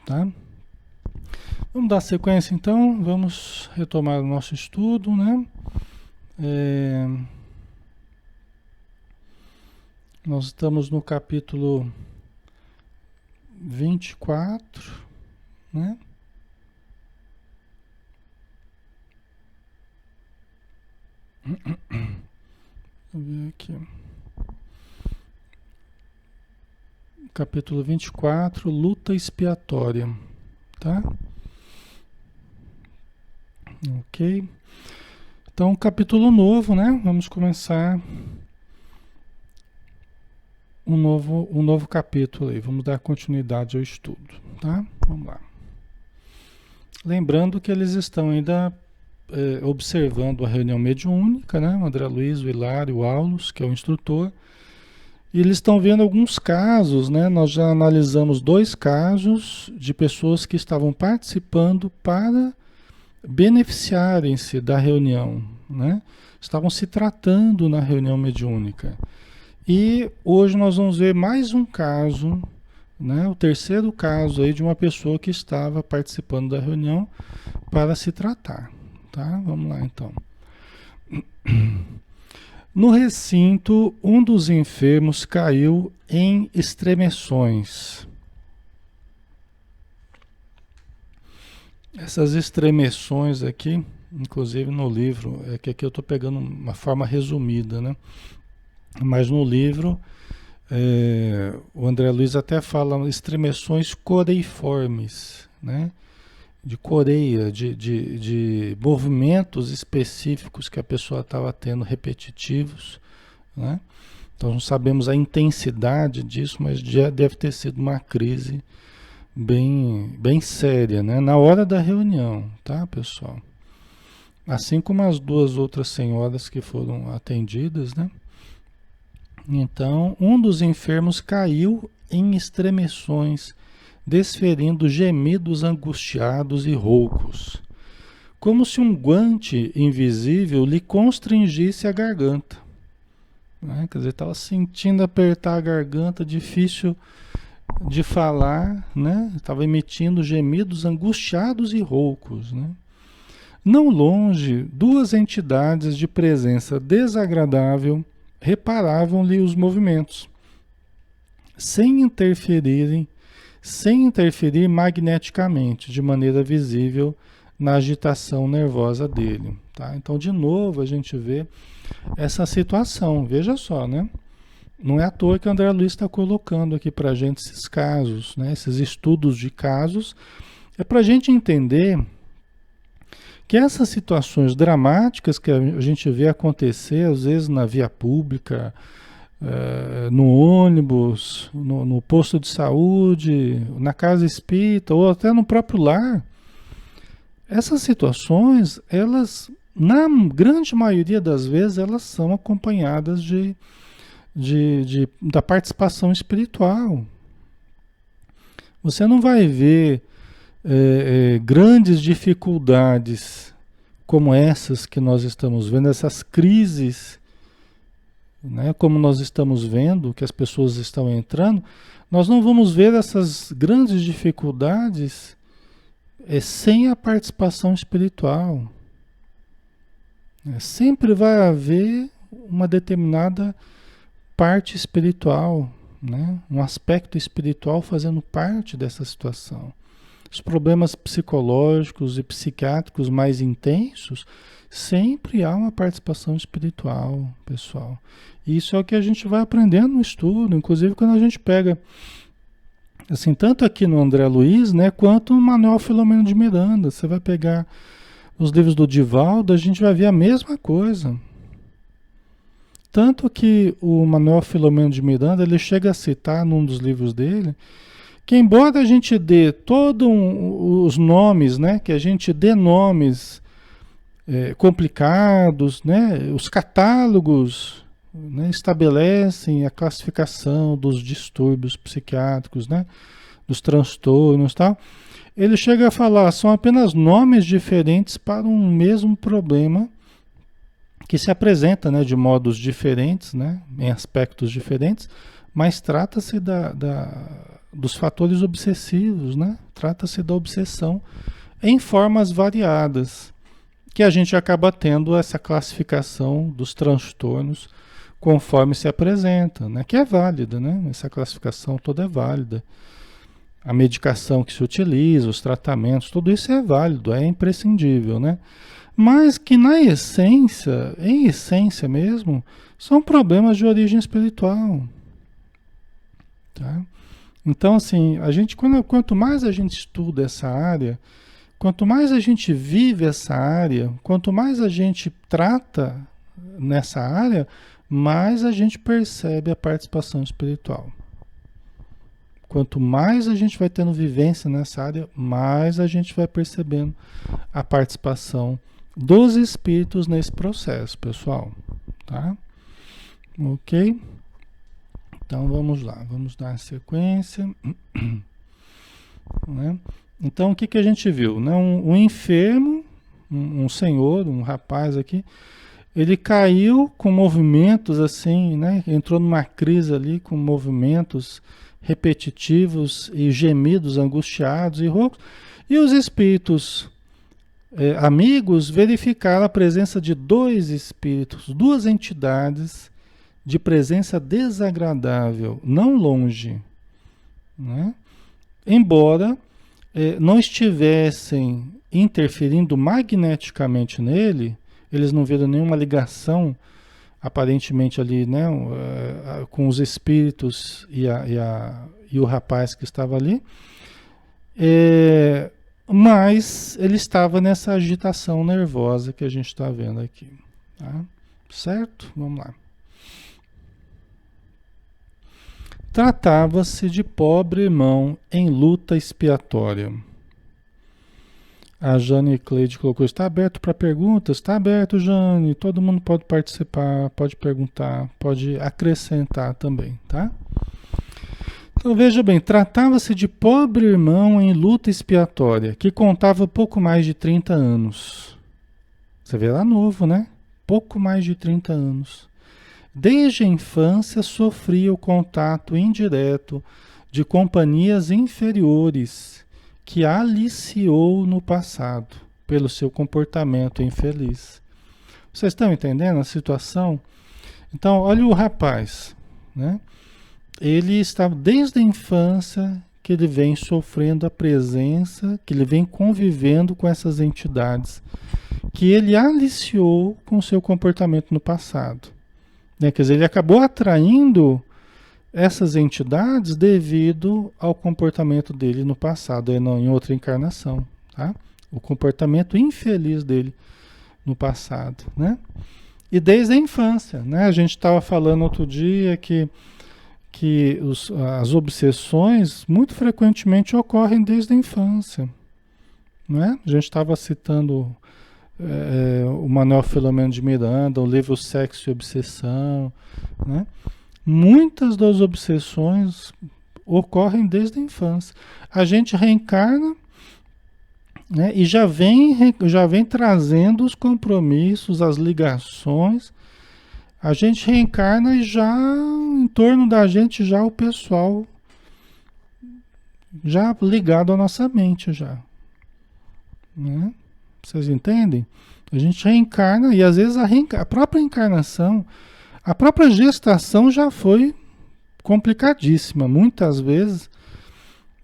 tá? Vamos dar sequência então, vamos retomar o nosso estudo, né? Nós estamos no capítulo 24, né? Vou ver aqui. Capítulo 24, luta expiatória, tá? Ok. Então, capítulo novo, né? Vamos começar um novo capítulo aí. Vamos dar continuidade ao estudo, tá? Vamos lá. Lembrando que eles estão ainda observando a reunião mediúnica, né? O André Luiz, o Hilário, o Aulus, que é o instrutor. E eles estão vendo alguns casos, né? Nós já analisamos 2 casos de pessoas que estavam participando para beneficiarem-se da reunião, né? Estavam se tratando na reunião mediúnica. E hoje nós vamos ver mais um caso, né? O terceiro caso aí de uma pessoa que estava participando da reunião para se tratar, tá? Vamos lá então. No recinto, um dos enfermos caiu em estremeções. Essas estremeções aqui, inclusive no livro, é que aqui eu estou pegando uma forma resumida, né? Mas no livro, o André Luiz até fala estremeções coreiformes, né? De coreia, de movimentos específicos que a pessoa estava tendo, repetitivos, né? Então não sabemos a intensidade disso, mas já deve ter sido uma crise bem séria, né? Na hora da reunião, tá, pessoal? Assim como as 2 outras senhoras que foram atendidas, né? Então, um dos enfermos caiu em estremeções, desferindo gemidos angustiados e roucos, como se um guante invisível lhe constringisse a garganta, né? Quer dizer, estava sentindo apertar a garganta, difícil de falar, né? Estava emitindo gemidos angustiados e roucos, né? Não longe, 2 entidades de presença desagradável reparavam-lhe os movimentos, sem interferir magneticamente, de maneira visível, na agitação nervosa dele, tá? Então, de novo, a gente vê essa situação. Veja só, né? Não é à toa que o André Luiz está colocando aqui para a gente esses casos, né? Esses estudos de casos, é para a gente entender que essas situações dramáticas que a gente vê acontecer, às vezes na via pública, no ônibus, no posto de saúde, na casa espírita ou até no próprio lar, essas situações, elas, na grande maioria das vezes, elas são acompanhadas da participação espiritual. Você não vai ver grandes dificuldades como essas que nós estamos vendo, essas crises, né, como nós estamos vendo, que as pessoas estão entrando, nós não vamos ver essas grandes dificuldades sem a participação espiritual. Sempre vai haver uma determinada parte espiritual, né, um aspecto espiritual fazendo parte dessa situação. Os problemas psicológicos e psiquiátricos mais intensos, sempre há uma participação espiritual, pessoal. E isso é o que a gente vai aprendendo no estudo, inclusive quando a gente pega, assim, tanto aqui no André Luiz, né, quanto no Manuel Filomeno de Miranda. Você vai pegar os livros do Divaldo, a gente vai ver a mesma coisa. Tanto que o Manuel Filomeno de Miranda, ele chega a citar num dos livros dele, que embora a gente dê todos os nomes, né, que a gente dê nomes complicados, né, os catálogos, né, estabelecem a classificação dos distúrbios psiquiátricos, né, dos transtornos e tal, ele chega a falar, são apenas nomes diferentes para um mesmo problema que se apresenta, né, de modos diferentes, né, em aspectos diferentes, mas trata-se dos fatores obsessivos, né? Trata-se da obsessão em formas variadas, que a gente acaba tendo essa classificação dos transtornos conforme se apresenta, né? Que é válida, né? Essa classificação toda é válida. A medicação que se utiliza, os tratamentos, tudo isso é válido, é imprescindível, né? Mas que na essência, em essência mesmo, são problemas de origem espiritual, tá? Então, assim, quanto mais a gente estuda essa área, quanto mais a gente vive essa área, quanto mais a gente trata nessa área, mais a gente percebe a participação espiritual. Quanto mais a gente vai tendo vivência nessa área, mais a gente vai percebendo a participação dos espíritos nesse processo, pessoal. Tá? Ok? Então vamos lá, vamos dar sequência. Né? Então o que a gente viu? Né? Um enfermo, um senhor, um rapaz aqui, ele caiu com movimentos assim, né? Entrou numa crise ali com movimentos repetitivos e gemidos angustiados e roucos. E os espíritos amigos verificaram a presença de dois espíritos, duas entidades de presença desagradável, não longe, né? Embora não estivessem interferindo magneticamente nele, eles não viram nenhuma ligação aparentemente ali, né, com os espíritos e o rapaz que estava ali, mas ele estava nessa agitação nervosa que a gente está vendo aqui, tá? Certo? Vamos lá. Tratava-se de pobre irmão em luta expiatória. A Jane Cleide colocou, está aberto para perguntas? Está aberto, Jane. Todo mundo pode participar, pode perguntar, pode acrescentar também, tá? Então veja bem, tratava-se de pobre irmão em luta expiatória, que contava pouco mais de 30 anos. Você vê lá novo, né? Pouco mais de 30 anos. Desde a infância sofria o contato indireto de companhias inferiores, que aliciou no passado pelo seu comportamento infeliz. Vocês estão entendendo a situação? Então, olha o rapaz, né? Ele está desde a infância que ele vem sofrendo a presença, que ele vem convivendo com essas entidades, que ele aliciou com o seu comportamento no passado. Né? Quer dizer, ele acabou atraindo essas entidades devido ao comportamento dele no passado, não em outra encarnação, tá? O comportamento infeliz dele no passado, né? E desde a infância, né? A gente estava falando outro dia que as obsessões muito frequentemente ocorrem desde a infância, né? A gente estava citando o Manuel Filomeno de Miranda, o livro Sexo e Obsessão, né? Muitas das obsessões ocorrem desde a infância. A gente reencarna, né, e já vem trazendo os compromissos, as ligações. A gente reencarna e já em torno da gente já o pessoal já ligado à nossa mente já. Né? Vocês entendem? A gente reencarna e às vezes a própria encarnação, a própria gestação já foi complicadíssima. Muitas vezes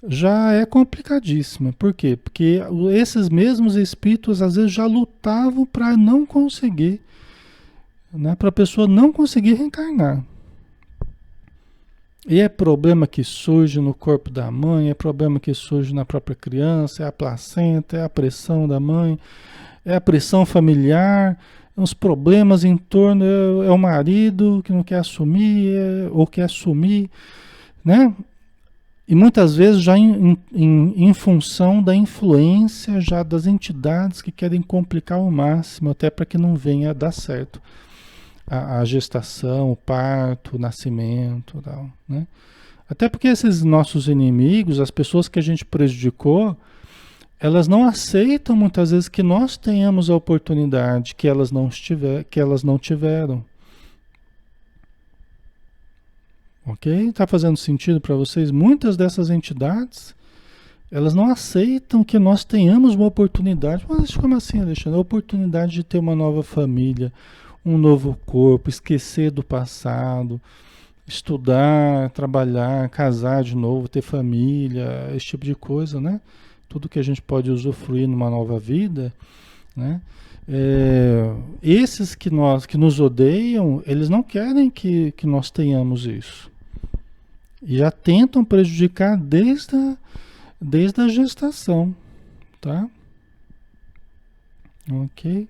já é complicadíssima. Por quê? Porque esses mesmos espíritos às vezes já lutavam para não conseguir, né? Para a pessoa não conseguir reencarnar. E é problema que surge no corpo da mãe, é problema que surge na própria criança, é a placenta, é a pressão da mãe, é a pressão familiar, os problemas em torno, é o marido que não quer assumir, ou quer assumir, né? E muitas vezes já em função da influência já das entidades que querem complicar ao máximo, até para que não venha a dar certo a gestação, o parto, o nascimento, tal, né? Até porque esses nossos inimigos, as pessoas que a gente prejudicou, elas não aceitam muitas vezes que nós tenhamos a oportunidade que elas não tiveram. Ok? Está fazendo sentido para vocês? Muitas dessas entidades, elas não aceitam que nós tenhamos uma oportunidade. Mas como assim, Alexandre? A oportunidade de ter uma nova família, um novo corpo, esquecer do passado, estudar, trabalhar, casar de novo, ter família, esse tipo de coisa, né? Tudo que a gente pode usufruir numa nova vida, né? Esses que nos odeiam, eles não querem que nós tenhamos isso. E já tentam prejudicar desde a gestação, tá? Ok?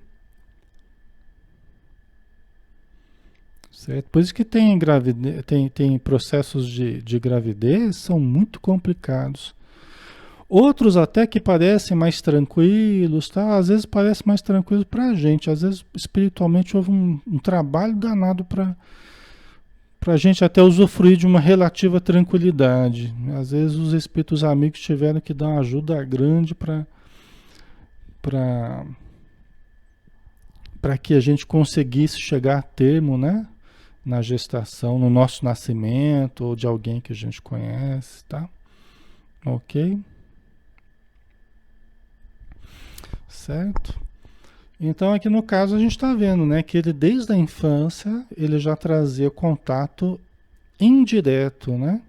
Certo? Por isso que tem processos de gravidez são muito complicados. Outros até que parecem mais tranquilos, tá? Às vezes parece mais tranquilo para a gente. Às vezes espiritualmente houve um trabalho danado para a gente até usufruir de uma relativa tranquilidade. Às vezes os espíritos amigos tiveram que dar uma ajuda grande para para que a gente conseguisse chegar a termo, né? Na gestação, no nosso nascimento, ou de alguém que a gente conhece, tá? Ok? Certo? Então aqui no caso a gente está vendo, né, que ele desde a infância ele já trazia contato indireto, né?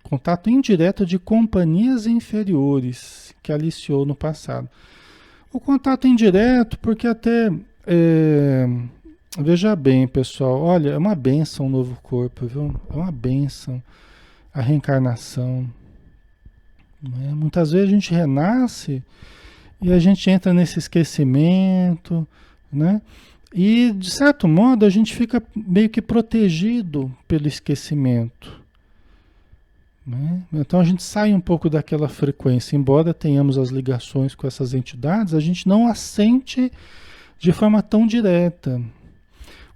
Contato indireto de companhias inferiores que aliciou no passado. O contato indireto, porque até veja bem, pessoal, olha, é uma bênção o novo corpo, viu? É uma bênção a reencarnação. Né? Muitas vezes a gente renasce e a gente entra nesse esquecimento, né? E, de certo modo, a gente fica meio que protegido pelo esquecimento. Né? Então a gente sai um pouco daquela frequência, embora tenhamos as ligações com essas entidades, a gente não as sente de forma tão direta.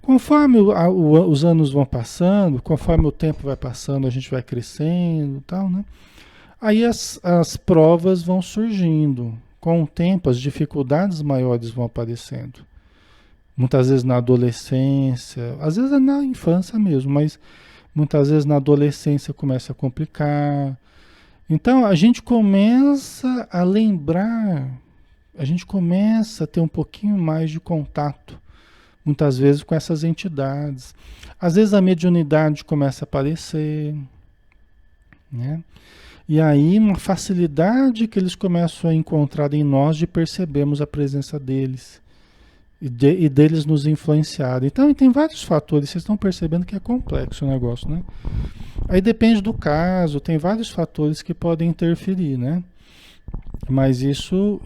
Conforme os anos vão passando, conforme o tempo vai passando, a gente vai crescendo e tal, né? Aí as provas vão surgindo. Com o tempo, as dificuldades maiores vão aparecendo. Muitas vezes na adolescência, às vezes é na infância mesmo, mas muitas vezes na adolescência começa a complicar. Então a gente começa a lembrar, a gente começa a ter um pouquinho mais de contato, muitas vezes com essas entidades. Às vezes a mediunidade começa a aparecer, né? E aí uma facilidade que eles começam a encontrar em nós de percebermos a presença deles e deles nos influenciarem. Então tem vários fatores, vocês estão percebendo que é complexo o negócio, né? Aí depende do caso, tem vários fatores que podem interferir, né? Mas isso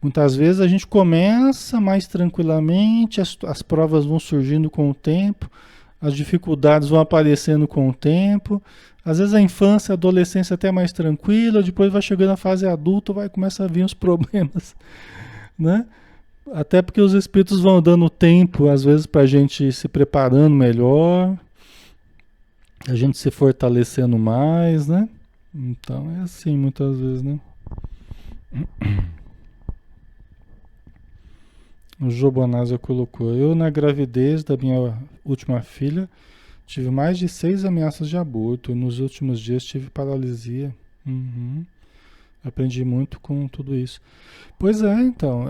muitas vezes a gente começa mais tranquilamente, as provas vão surgindo com o tempo, as dificuldades vão aparecendo com o tempo. Às vezes a infância, a adolescência até mais tranquila, depois vai chegando a fase adulta, vai começar a vir os problemas, né? Até porque os espíritos vão dando tempo, às vezes, para a gente ir se preparando melhor, a gente se fortalecendo mais, né? Então é assim muitas vezes, né? O Jobonasa colocou: eu na gravidez da minha última filha tive mais de 6 ameaças de aborto e nos últimos dias tive paralisia. Uhum. Aprendi muito com tudo isso. Pois é, então,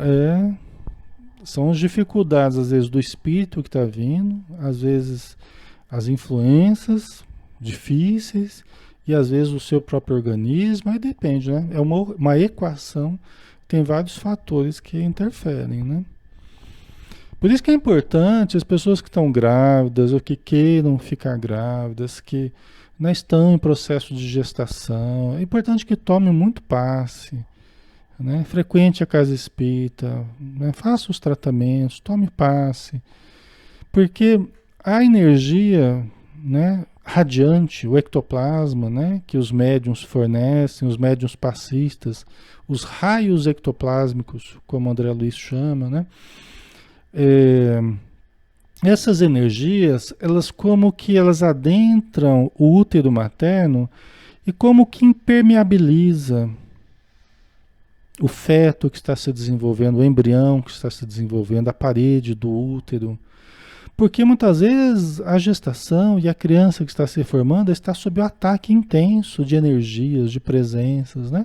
são as dificuldades às vezes do espírito que está vindo, às vezes as influências difíceis e às vezes o seu próprio organismo, aí depende, né? É uma equação, tem vários fatores que interferem, né? Por isso que é importante as pessoas que estão grávidas ou que queiram ficar grávidas, que não estão em processo de gestação, é importante que tomem muito passe, né? Frequente a casa espírita, né? Faça os tratamentos, tome passe, porque a energia, né, radiante, o ectoplasma, né, que os médiuns fornecem, os médiuns passistas, os raios ectoplásmicos, como André Luiz chama, né? Essas energias, elas como que elas adentram o útero materno e como que impermeabiliza o feto que está se desenvolvendo, o embrião que está se desenvolvendo, a parede do útero. Porque muitas vezes a gestação e a criança que está se formando está sob o ataque intenso de energias, de presenças, né?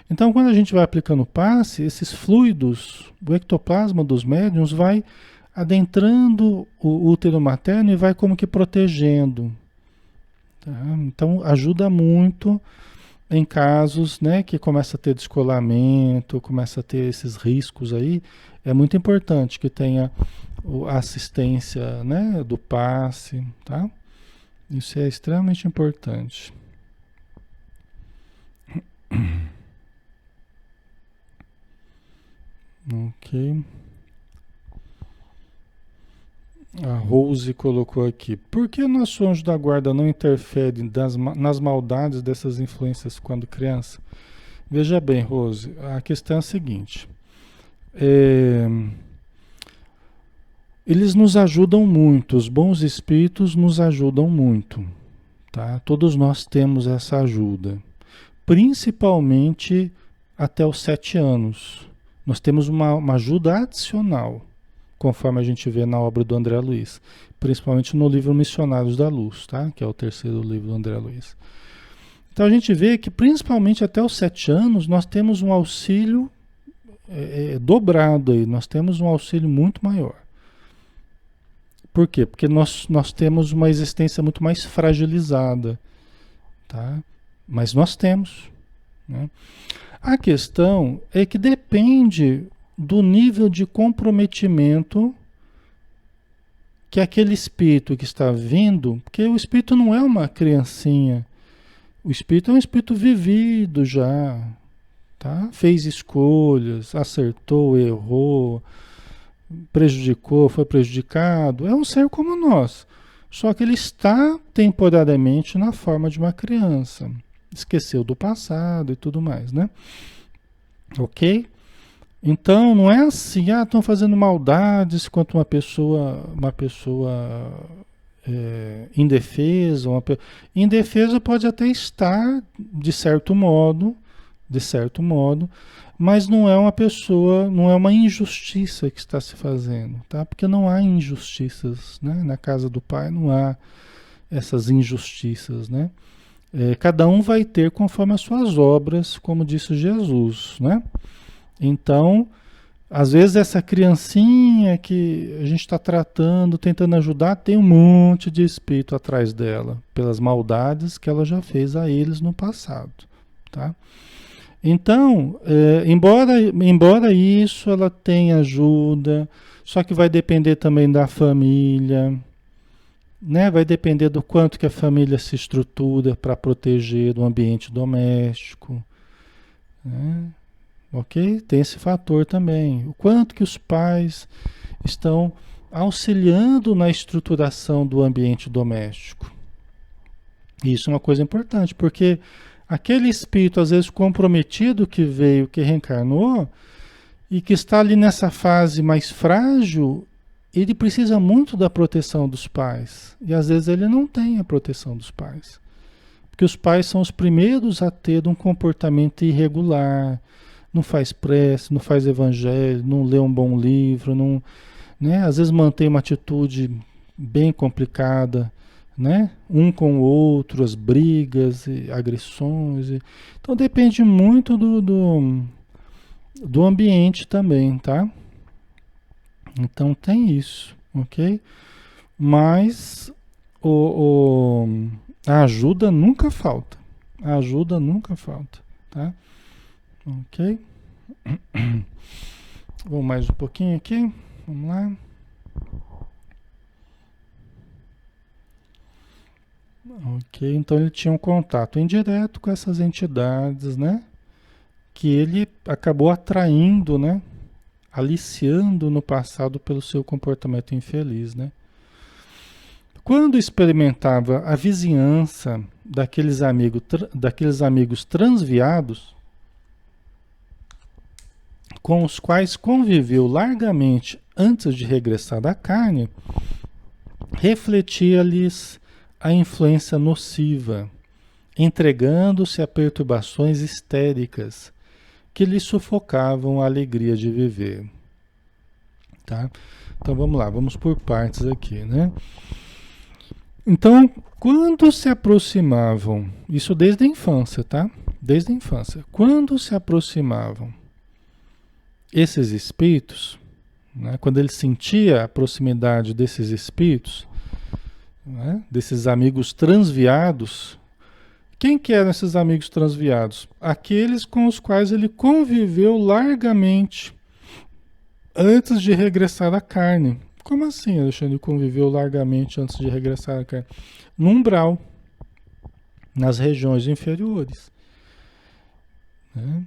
Então, quando a gente vai aplicando o passe, esses fluidos, o ectoplasma dos médiuns vai adentrando o útero materno e vai como que protegendo. Tá? Então, ajuda muito em casos, né, que começa a ter descolamento, começa a ter esses riscos aí. É muito importante que tenha a assistência, né, do passe, tá? Isso é extremamente importante. Ok. A Rose colocou aqui. Por que nosso anjo da guarda não interfere nas maldades dessas influências quando criança? Veja bem, Rose, a questão é a seguinte. É, eles nos ajudam muito, os bons espíritos nos ajudam muito, tá? Todos nós temos essa ajuda, principalmente até os 7 anos. Nós temos uma ajuda adicional, conforme a gente vê na obra do André Luiz, principalmente no livro Missionários da Luz, tá? Que é o terceiro livro do André Luiz. Então a gente vê que principalmente até os 7 anos nós temos um auxílio dobrado aí, nós temos um auxílio muito maior. Por quê? Porque nós temos uma existência muito mais fragilizada, tá? Mas nós temos, né? A questão é que depende do nível de comprometimento que aquele espírito que está vindo, porque o espírito não é uma criancinha, o espírito é um espírito vivido já, tá? Fez escolhas, acertou, errou, prejudicou, foi prejudicado, é um ser como nós, só que ele está temporariamente na forma de uma criança, esqueceu do passado e tudo mais, né? Ok? Então não é assim, estão fazendo maldades contra uma pessoa indefesa, indefesa pode até estar de certo modo, mas não é uma pessoa, não é uma injustiça que está se fazendo, tá? Porque não há injustiças, né? Na casa do Pai não há essas injustiças, né? Cada um vai ter conforme as suas obras, como disse Jesus, né? Então, às vezes essa criancinha que a gente está tratando, tentando ajudar, tem um monte de espírito atrás dela, pelas maldades que ela já fez a eles no passado, tá? Então, embora isso ela tenha ajuda, só que vai depender também da família, né? Vai depender do quanto que a família se estrutura para proteger do ambiente doméstico, né? Ok? Tem esse fator também. O quanto que os pais estão auxiliando na estruturação do ambiente doméstico. Isso é uma coisa importante, porque aquele espírito, às vezes comprometido que veio, que reencarnou, e que está ali nessa fase mais frágil, ele precisa muito da proteção dos pais. E às vezes ele não tem a proteção dos pais. Porque os pais são os primeiros a ter um comportamento irregular, não faz prece, não faz evangelho, não lê um bom livro, não, né? Às vezes mantém uma atitude bem complicada, né? Um com o outro, as brigas, e agressões. Então depende muito do ambiente também, tá? Então tem isso, ok? Mas a ajuda nunca falta. A ajuda nunca falta, tá? Ok? Vamos mais um pouquinho aqui. Vamos lá. Ok, então ele tinha um contato indireto com essas entidades, né? Que ele acabou atraindo, né? Aliciando no passado pelo seu comportamento infeliz, né? Quando experimentava a vizinhança daqueles amigos transviados, com os quais conviveu largamente antes de regressar da carne, refletia-lhes a influência nociva, entregando-se a perturbações histéricas que lhe sufocavam a alegria de viver. Tá? Então vamos lá, vamos por partes aqui, né? Então, quando se aproximavam, isso desde a infância, tá? Desde a infância. Quando se aproximavam esses espíritos, né? Quando ele sentia a proximidade desses espíritos, né? Desses amigos transviados, quem que eram esses amigos transviados? Aqueles com os quais ele conviveu largamente antes de regressar à carne. Como assim, Alexandre, conviveu largamente antes de regressar à carne? No umbral, nas regiões inferiores, né?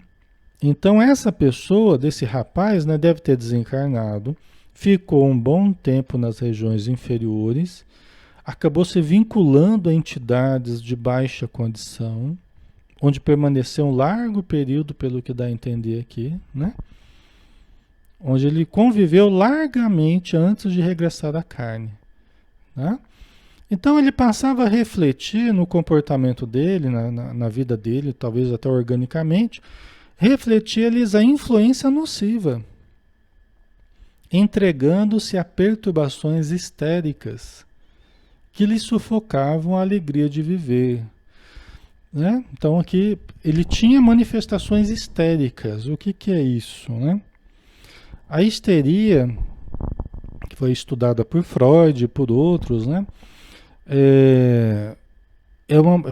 Então essa pessoa, desse rapaz, né, deve ter desencarnado, ficou um bom tempo nas regiões inferiores, acabou se vinculando a entidades de baixa condição, onde permaneceu um largo período, pelo que dá a entender aqui, né? Onde ele conviveu largamente antes de regressar à carne, né? Então ele passava a refletir no comportamento dele, na vida dele, talvez até organicamente, refletia-lhes a influência nociva, entregando-se a perturbações histéricas que lhe sufocavam a alegria de viver, né? Então aqui ele tinha manifestações histéricas. O que que é isso, né? A histeria, que foi estudada por Freud e por outros, né?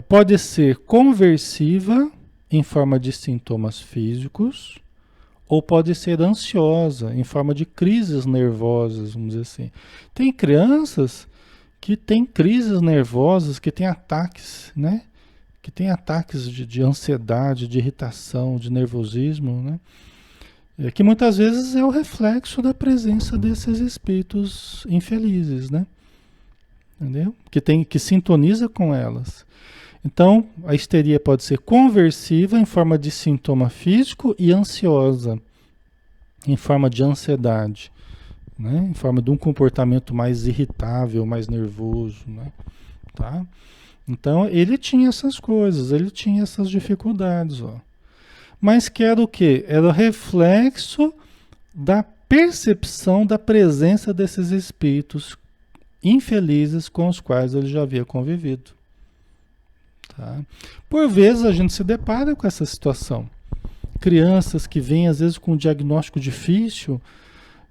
Pode ser conversiva em forma de sintomas físicos, ou pode ser ansiosa em forma de crises nervosas, vamos dizer assim. Tem crianças que têm crises nervosas, que têm ataques, né? Que têm ataques de ansiedade, de irritação, de nervosismo, né? Que muitas vezes é o reflexo da presença desses espíritos infelizes, né? Entendeu? Que sintoniza com elas. Então, a histeria pode ser conversiva em forma de sintoma físico e ansiosa em forma de ansiedade, né? Em forma de um comportamento mais irritável, mais nervoso, né? Tá? Então, ele tinha essas coisas, ele tinha essas dificuldades, ó. Mas que era o quê? Era o reflexo da percepção da presença desses espíritos infelizes com os quais ele já havia convivido. Tá? Por vezes a gente se depara com essa situação. Crianças que vêm às vezes com um diagnóstico difícil,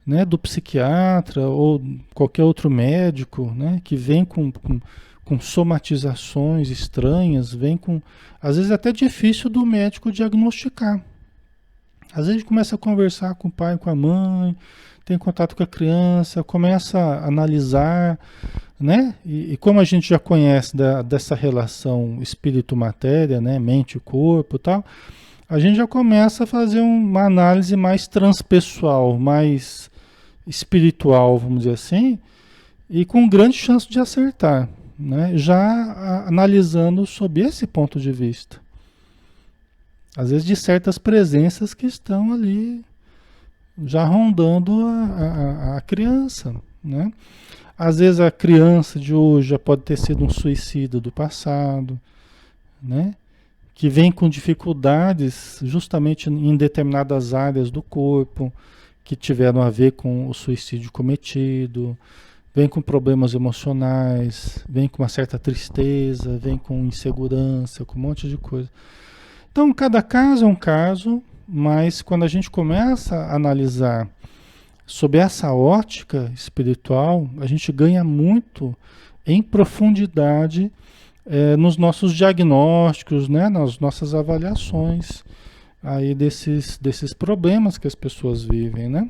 né, do psiquiatra ou qualquer outro médico, né, que vem com somatizações estranhas, vem com... Às vezes é até difícil do médico diagnosticar. Às vezes a gente começa a conversar com o pai e com a mãe, tem contato com a criança, começa a analisar, né? E como a gente já conhece dessa relação espírito-matéria, né, mente e corpo e tal, a gente já começa a fazer uma análise mais transpessoal, mais espiritual, vamos dizer assim, e com grande chance de acertar, né? Já analisando sob esse ponto de vista. Às vezes de certas presenças que estão ali já rondando a criança, né? Às vezes a criança de hoje já pode ter sido um suicida do passado, né? Que vem com dificuldades justamente em determinadas áreas do corpo, que tiveram a ver com o suicídio cometido, vem com problemas emocionais, vem com uma certa tristeza, vem com insegurança, com um monte de coisa. Então, cada caso é um caso, mas quando a gente começa a analisar sob essa ótica espiritual, a gente ganha muito em profundidade nos nossos diagnósticos, né, nas nossas avaliações aí desses problemas que as pessoas vivem, né?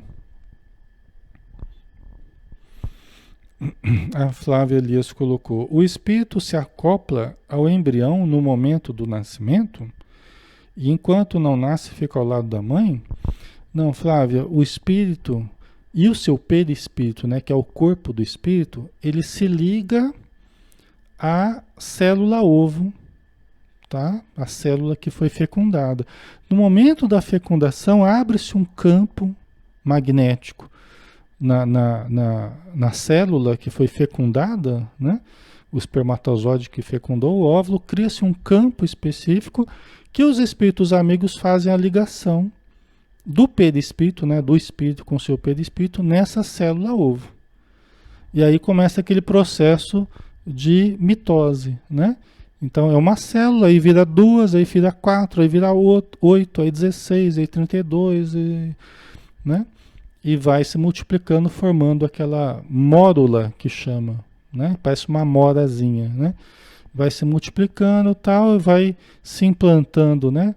A Flávia Elias colocou: o espírito se acopla ao embrião no momento do nascimento e enquanto não nasce fica ao lado da mãe? Não, Flávia, o espírito e o seu perispírito, né, que é o corpo do espírito, ele se liga à célula ovo, tá? A célula que foi fecundada. No momento da fecundação, abre-se um campo magnético na célula que foi fecundada, né? O espermatozoide que fecundou o óvulo, cria-se um campo específico que os espíritos amigos fazem a ligação do perispírito, né, do espírito com seu perispírito nessa célula ovo. E aí começa aquele processo de mitose, né? Então é uma célula, aí vira duas, aí vira quatro, aí vira oito, aí 16, aí 32, né? E vai se multiplicando, formando aquela mórula que chama, né? Parece uma morazinha, né? Vai se multiplicando tal, e vai se implantando, né?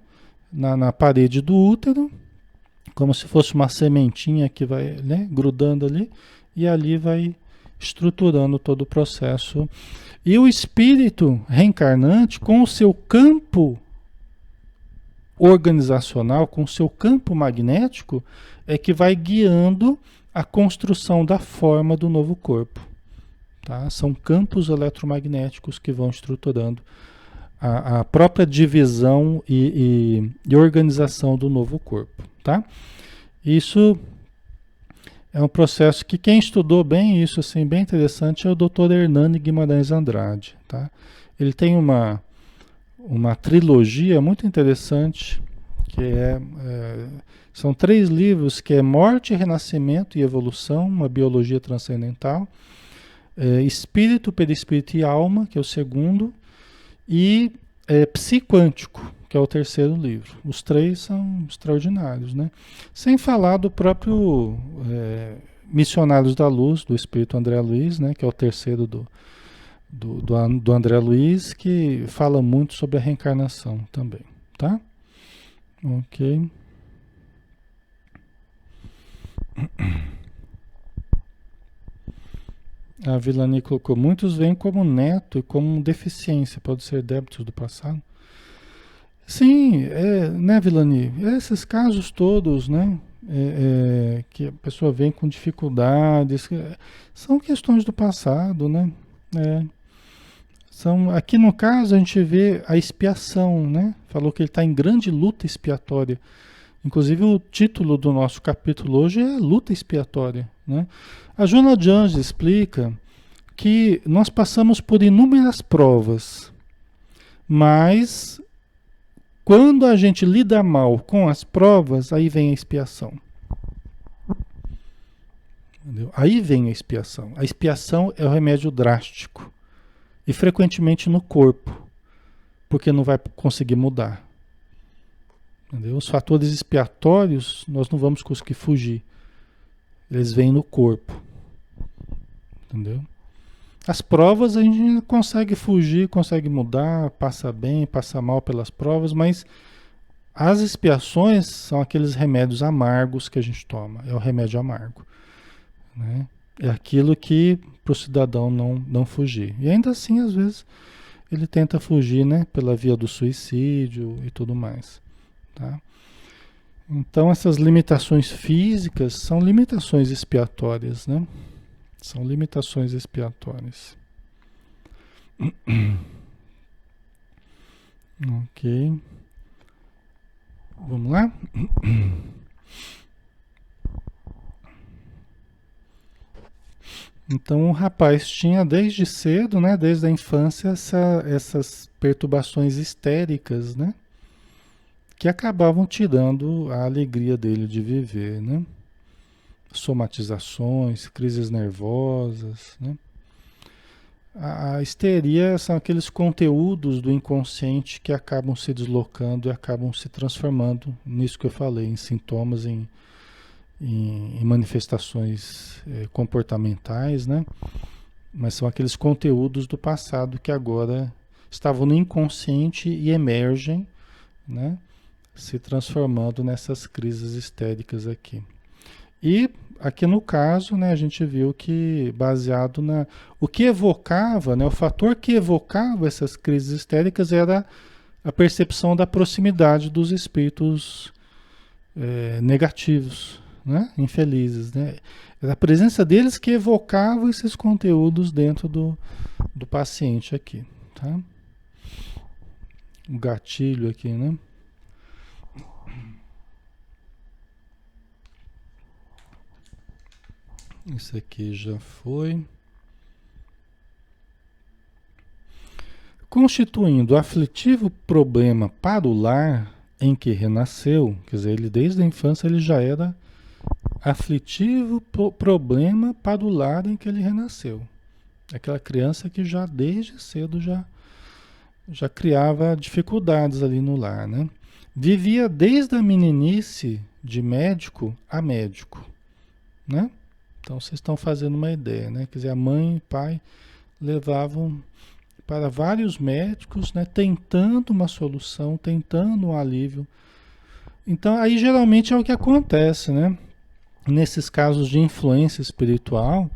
Na parede do útero, como se fosse uma sementinha que vai, né, grudando ali, e ali vai estruturando todo o processo. E o espírito reencarnante, com o seu campo organizacional, com o seu campo magnético, é que vai guiando a construção da forma do novo corpo. Tá? São campos eletromagnéticos que vão estruturando a própria divisão e organização do novo corpo. Tá? Isso é um processo que quem estudou bem isso, assim, bem interessante, é o Dr. Hernani Guimarães Andrade. Tá? Ele tem uma trilogia muito interessante, que são 3 livros, que é Morte, Renascimento e Evolução, uma biologia transcendental, Espírito, Perispírito e Alma, que é o segundo, e Psiquântico, que é o terceiro livro. Os 3 são extraordinários, né? Sem falar do próprio Missionários da Luz, do Espírito André Luiz, né? Que é o terceiro do André Luiz, que fala muito sobre a reencarnação também, tá? Ok. A Vilani colocou, muitos veem como neto e como deficiência, pode ser débitos do passado. Sim, né, Vilani? Esses casos todos, né? Que a pessoa vem com dificuldades, são questões do passado, né? Aqui no caso a gente vê a expiação, né? Falou que ele está em grande luta expiatória. Inclusive o título do nosso capítulo hoje é luta expiatória, né? A Joana de Anjos explica que nós passamos por inúmeras provas, mas quando a gente lida mal com as provas, aí vem a expiação. Entendeu? Aí vem a expiação. A expiação é o remédio drástico. E frequentemente no corpo, porque não vai conseguir mudar. Entendeu? Os fatores expiatórios nós não vamos conseguir fugir. Eles vêm no corpo. Entendeu? As provas a gente consegue fugir, consegue mudar, passa bem, passa mal pelas provas, mas as expiações são aqueles remédios amargos que a gente toma. É o remédio amargo. Né? É aquilo que para o cidadão não fugir. E ainda assim, às vezes, ele tenta fugir, né, pela via do suicídio e tudo mais. Tá? Então, essas limitações físicas são limitações expiatórias, né? São limitações expiatórias. Ok. Vamos lá? Então o rapaz tinha desde cedo, né, desde a infância, essas perturbações histéricas, né, que acabavam tirando a alegria dele de viver, né? Somatizações, crises nervosas, né? A histeria são aqueles conteúdos do inconsciente que acabam se deslocando e acabam se transformando nisso que eu falei, em sintomas, em manifestações comportamentais, né? Mas são aqueles conteúdos do passado que agora estavam no inconsciente e emergem, né? Se transformando nessas crises histéricas aqui. E aqui no caso, né, a gente viu que baseado o que evocava, né, o fator que evocava essas crises histéricas era a percepção da proximidade dos espíritos negativos, né, infelizes, né? Era a presença deles que evocava esses conteúdos dentro do paciente aqui, tá? O gatilho aqui, né? Isso aqui já foi. Constituindo aflitivo problema para o lar, em que renasceu, quer dizer, ele desde a infância ele já era aflitivo problema para o lar em que ele renasceu. Aquela criança que já desde cedo já criava dificuldades ali no lar, né? Vivia desde a meninice de médico a médico, né? Então vocês estão fazendo uma ideia, né? Quer dizer, a mãe e o pai levavam para vários médicos, né? Tentando uma solução, tentando um alívio. Então aí geralmente é o que acontece, né? Nesses casos de influência espiritual,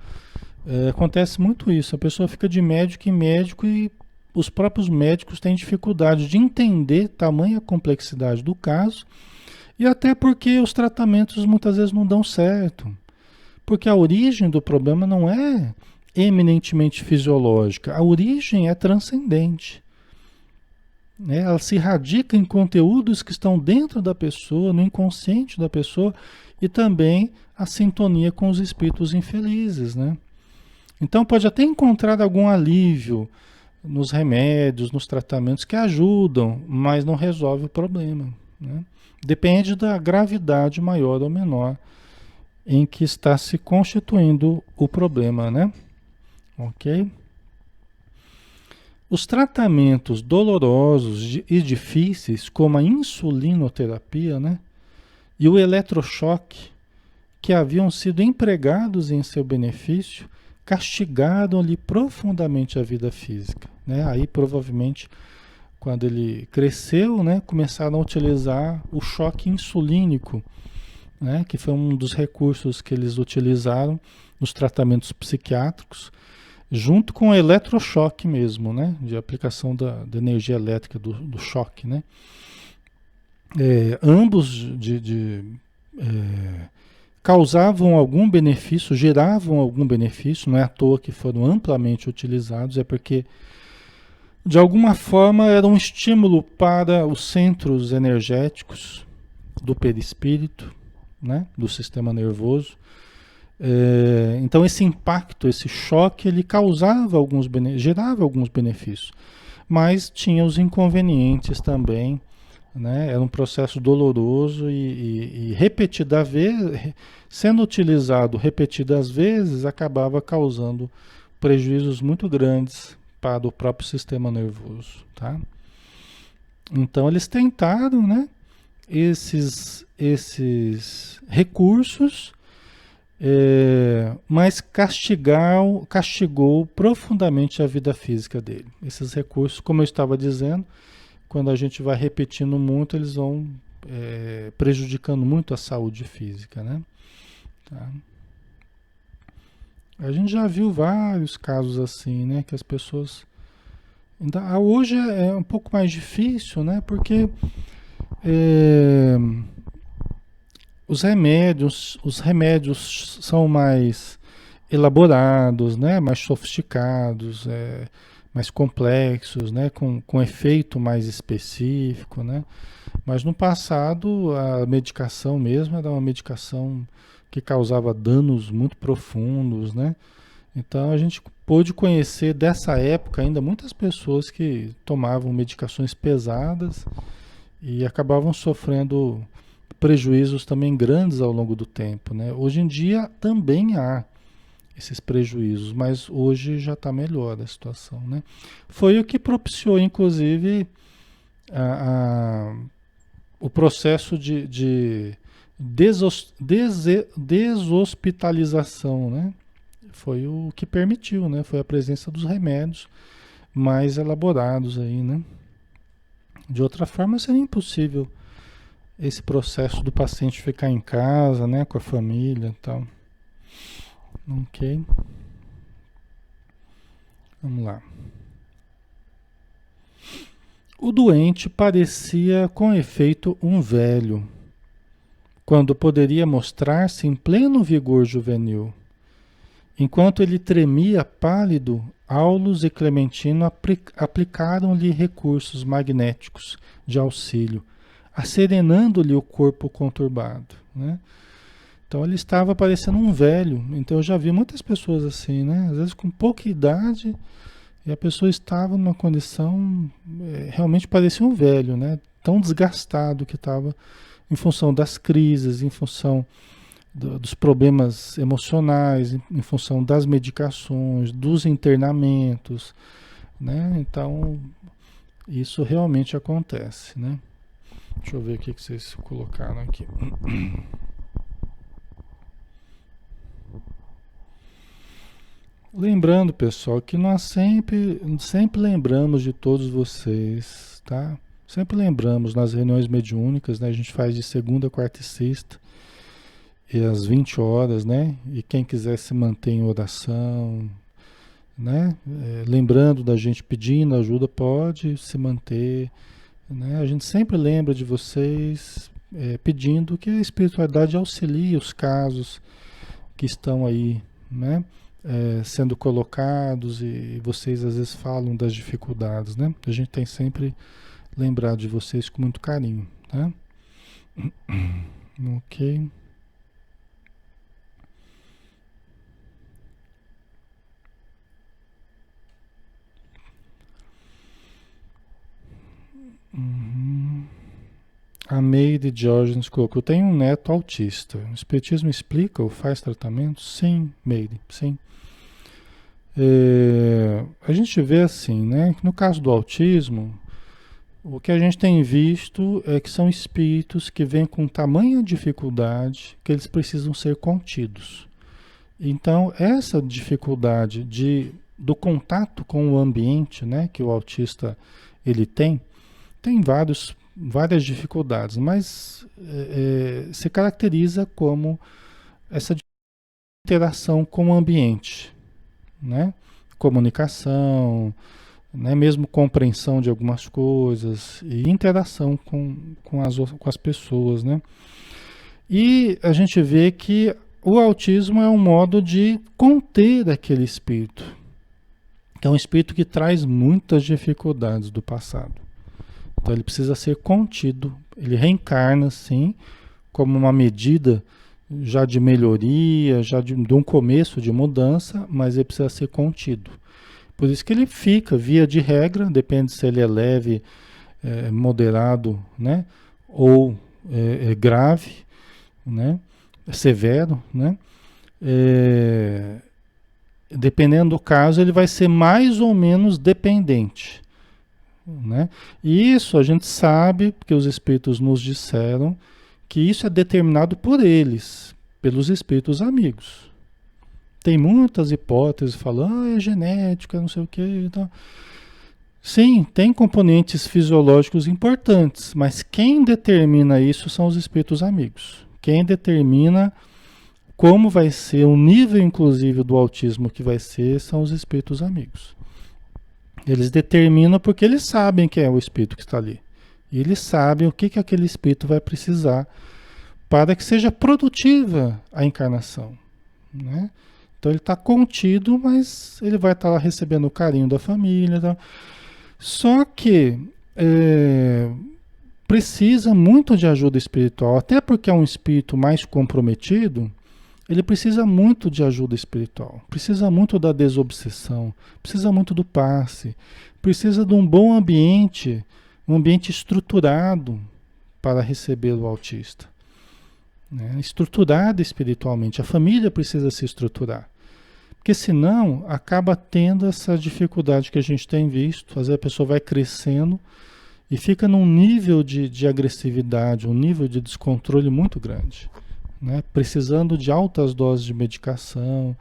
acontece muito isso. A pessoa fica de médico em médico e os próprios médicos têm dificuldade de entender tamanha complexidade do caso e até porque os tratamentos muitas vezes não dão certo. Porque a origem do problema não é eminentemente fisiológica, a origem é transcendente. Né? Ela se radica em conteúdos que estão dentro da pessoa, no inconsciente da pessoa e também a sintonia com os espíritos infelizes, né? Então pode até encontrar algum alívio nos remédios, nos tratamentos que ajudam, mas não resolve o problema, né? Depende da gravidade maior ou menor em que está se constituindo o problema, né? Ok? Os tratamentos dolorosos e difíceis, como a insulinoterapia, né? E o eletrochoque, que haviam sido empregados em seu benefício, castigaram-lhe profundamente a vida física, né? Aí provavelmente quando ele cresceu, né, começaram a utilizar o choque insulínico, né, que foi um dos recursos que eles utilizaram nos tratamentos psiquiátricos, junto com o eletrochoque mesmo, né, de aplicação da energia elétrica do choque, né. Ambos causavam algum benefício, geravam algum benefício, não é à toa que foram amplamente utilizados, é porque de alguma forma era um estímulo para os centros energéticos do perispírito, né, do sistema nervoso. Então esse impacto, esse choque, ele causava gerava alguns benefícios, mas tinha os inconvenientes também, né? Era um processo doloroso e repetida vez, sendo utilizado repetidas vezes, acabava causando prejuízos muito grandes para o próprio sistema nervoso, tá? Então eles tentaram, né, esses recursos, mas castigou profundamente a vida física dele. Esses recursos, como eu estava dizendo, quando a gente vai repetindo muito, eles vão prejudicando muito a saúde física, né? Tá? A gente já viu vários casos assim, né? Que as pessoas... Hoje é um pouco mais difícil, né? Porque os remédios são mais elaborados, né? Mais sofisticados, mais complexos, né? Com efeito mais específico, né? Mas no passado a medicação mesmo era uma medicação que causava danos muito profundos, né? Então a gente pôde conhecer dessa época ainda muitas pessoas que tomavam medicações pesadas e acabavam sofrendo prejuízos também grandes ao longo do tempo, né? Hoje em dia também há esses prejuízos, mas hoje já está melhor a situação, né? Foi o que propiciou, inclusive, o processo de deshospitalização, né? Foi o que permitiu, né? Foi a presença dos remédios mais elaborados aí, né? De outra forma seria impossível esse processo do paciente ficar em casa, né? Com a família e tal. Ok. Vamos lá. O doente parecia com efeito um velho, quando poderia mostrar-se em pleno vigor juvenil. Enquanto ele tremia pálido, Aulus e Clementino aplicaram-lhe recursos magnéticos de auxílio, asserenando-lhe o corpo conturbado, né? Então ele estava parecendo um velho. Então eu já vi muitas pessoas assim, né? Às vezes com pouca idade e a pessoa estava numa condição, realmente parecia um velho, né? tão desgastado que estava em função das crises, em função dos problemas emocionais, em função das medicações, dos internamentos, né? Então, isso realmente acontece, né? Deixa eu ver o que vocês colocaram aqui. Lembrando, pessoal, que nós sempre lembramos de todos vocês, tá? Sempre lembramos nas reuniões mediúnicas, né? A gente faz de segunda, quarta e sexta, e às 20 horas, né? E quem quiser se manter em oração, né? Lembrando da gente pedindo ajuda, pode se manter, né? A gente sempre lembra de vocês, pedindo que a espiritualidade auxilie os casos que estão aí, né? Sendo colocados e vocês às vezes falam das dificuldades, né? A gente tem sempre lembrado de vocês com muito carinho, tá? Ok. Uhum. A Meire Diógenes colocou, tem um neto autista. O Espiritismo explica ou faz tratamento? Sim, Meire, sim. A gente vê assim, né? Que no caso do autismo, o que a gente tem visto é que são espíritos que vêm com tamanha dificuldade que eles precisam ser contidos. Então, essa dificuldade do contato com o ambiente, né, que o autista ele tem várias dificuldades, mas se caracteriza como essa interação com o ambiente, né? Comunicação, né? Mesmo compreensão de algumas coisas e interação com as pessoas, né? E a gente vê que o autismo é um modo de conter aquele espírito, que é um espírito que traz muitas dificuldades do passado. Então ele precisa ser contido, ele reencarna sim, como uma medida já de melhoria, já de um começo de mudança, mas ele precisa ser contido. Por isso que ele fica, via de regra, depende se ele é leve, moderado, né, ou grave, né, severo, né, dependendo do caso, ele vai ser mais ou menos dependente, né? E isso a gente sabe, porque os espíritos nos disseram, que isso é determinado por eles, pelos espíritos amigos. Tem muitas hipóteses falando, é genética, não sei o que e tal. Sim, tem componentes fisiológicos importantes, mas quem determina isso são os espíritos amigos. Quem determina como vai ser o nível, inclusive, do autismo que vai ser, são os espíritos amigos. Eles determinam porque eles sabem quem é o espírito que está ali. E eles sabem o que aquele espírito vai precisar para que seja produtiva a encarnação, né? Então ele está contido, mas ele vai estar lá recebendo o carinho da família. Tá? Só que precisa muito de ajuda espiritual, até porque é um espírito mais comprometido, ele precisa muito de ajuda espiritual, precisa muito da desobsessão, precisa muito do passe, precisa de um bom ambiente, um ambiente estruturado para receber o autista. Né? Estruturado espiritualmente, a família precisa se estruturar. Porque senão acaba tendo essa dificuldade que a gente tem visto, às vezes a pessoa vai crescendo e fica num nível de agressividade, um nível de descontrole muito grande. Né? Precisando de altas doses de medicação,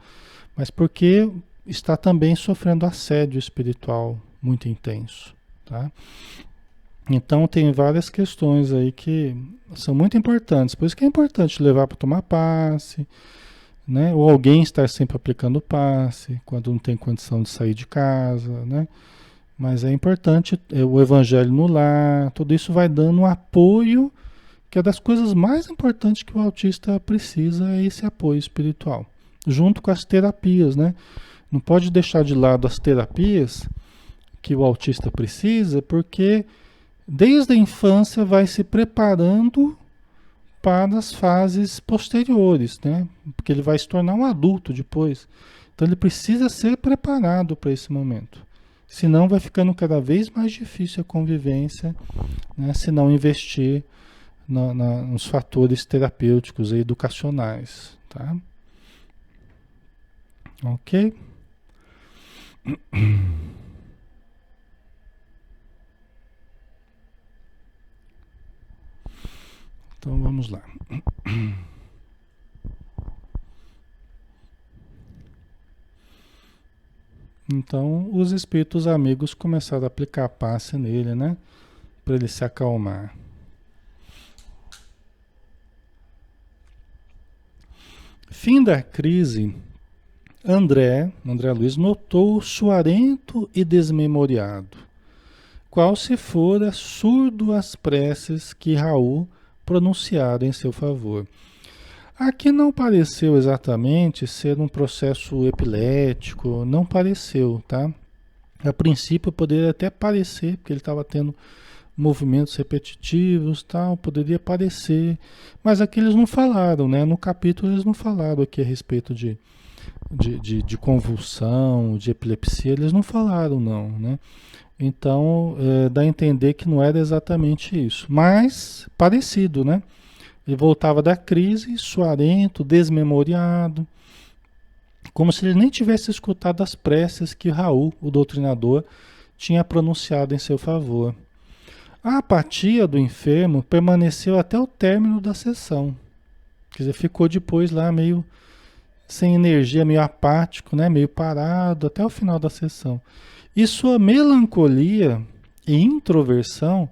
mas porque está também sofrendo assédio espiritual muito intenso, tá? Então tem várias questões aí que são muito importantes, por isso que é importante levar para tomar passe, né? Ou alguém estar sempre aplicando passe, quando não tem condição de sair de casa, né? Mas é importante o evangelho no lar, tudo isso vai dando um apoio, que é das coisas mais importantes que o autista precisa, é esse apoio espiritual, junto com as terapias, né? Não pode deixar de lado as terapias que o autista precisa, porque desde a infância vai se preparando para as fases posteriores, né? Porque ele vai se tornar um adulto depois. Então ele precisa ser preparado para esse momento. Senão vai ficando cada vez mais difícil a convivência, né? Se não investir nos fatores terapêuticos e educacionais, tá? Ok? Então vamos lá. Então os espíritos amigos começaram a aplicar passe nele, né? Para ele se acalmar. Fim da crise, André Luiz notou suarento e desmemoriado, qual se fora surdo às preces que Raul pronunciara em seu favor. Aqui não pareceu exatamente ser um processo epilético, não pareceu, tá? A princípio poderia até parecer, porque ele estava tendo movimentos repetitivos, tal, poderia parecer, mas aqui eles não falaram, né? No capítulo eles não falaram aqui a respeito de convulsão, de epilepsia, eles não falaram não, né? Então, dá a entender que não era exatamente isso, mas parecido, né? Ele voltava da crise, suarento, desmemoriado, como se ele nem tivesse escutado as preces que Raul, o doutrinador, tinha pronunciado em seu favor. A apatia do enfermo permaneceu até o término da sessão. Quer dizer, ficou depois lá meio sem energia, meio apático, né? Meio parado até o final da sessão. E sua melancolia e introversão